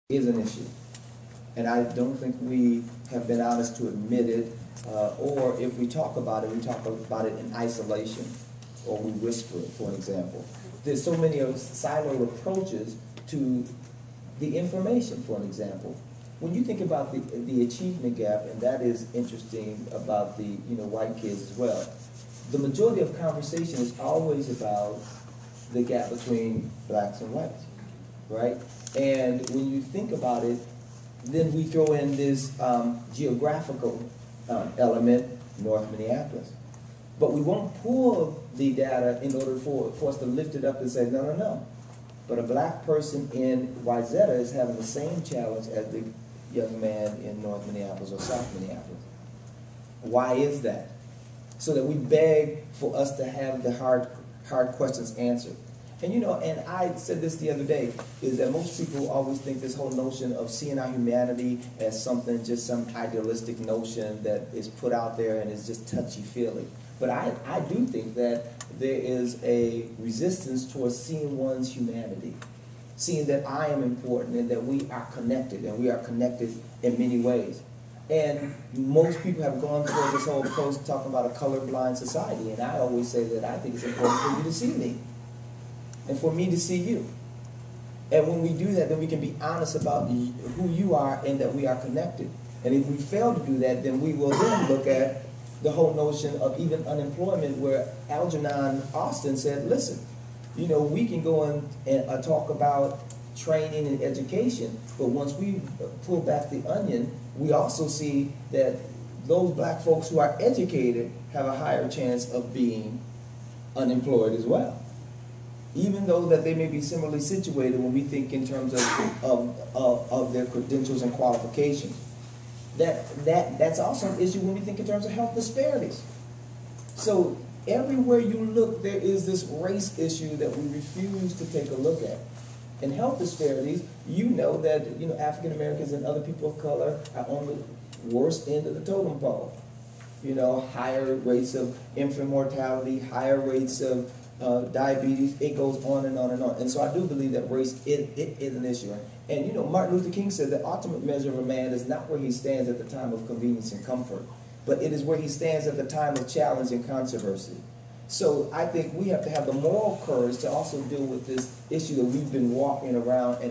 is an issue. And I don't think we have been honest to admit it, or if we talk about it, we talk about it in isolation, or we whisper it, for an example. There's so many siloed approaches to the information, for an example. When you think about the achievement gap, and that is interesting about the white kids as well, the majority of conversation is always about the gap between blacks and whites, right? And when you think about it, then we throw in this geographical element, North Minneapolis. But we won't pull the data in order for us to lift it up and say, no, no, no. But a black person in Wayzata is having the same challenge as the young man in North Minneapolis or South Minneapolis. Why is that? So that we beg for us to have the hard questions answered. And and I said this the other day, is that most people always think this whole notion of seeing our humanity as something, just some idealistic notion that is put out there and is just touchy-feely. But I do think that there is a resistance towards seeing one's humanity, seeing that I am important and that we are connected, and we are connected in many ways. And most people have gone through this whole approach talking about a colorblind society, and I always say that I think it's important for you to see me, and for me to see you. And when we do that, then we can be honest about who you are and that we are connected. And if we fail to do that, then we will then look at the whole notion of even unemployment, where Algernon Austin said, listen, we can go and talk about training and education, but once we pull back the onion, we also see that those black folks who are educated have a higher chance of being unemployed as well, even though that they may be similarly situated when we think in terms of their credentials and qualifications. That's also an issue when we think in terms of health disparities. So everywhere you look, there is this race issue that we refuse to take a look at. In health disparities, that African Americans and other people of color are on the worst end of the totem pole. Higher rates of infant mortality, higher rates of diabetes, it goes on and on and on. And so I do believe that race is an issue. And Martin Luther King said the ultimate measure of a man is not where he stands at the time of convenience and comfort, but it is where he stands at the time of challenge and controversy. So I think we have to have the moral courage to also deal with this issue that we've been walking around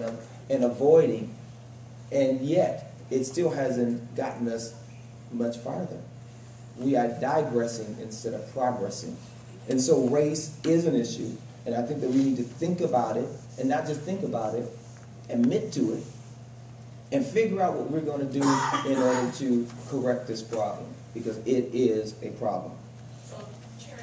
and avoiding, and yet it still hasn't gotten us much farther. We are digressing instead of progressing. And so race is an issue, and I think that we need to think about it, and not just think about it, admit to it, and figure out what we're going to do in order to correct this problem, because it is a problem. So, Chair,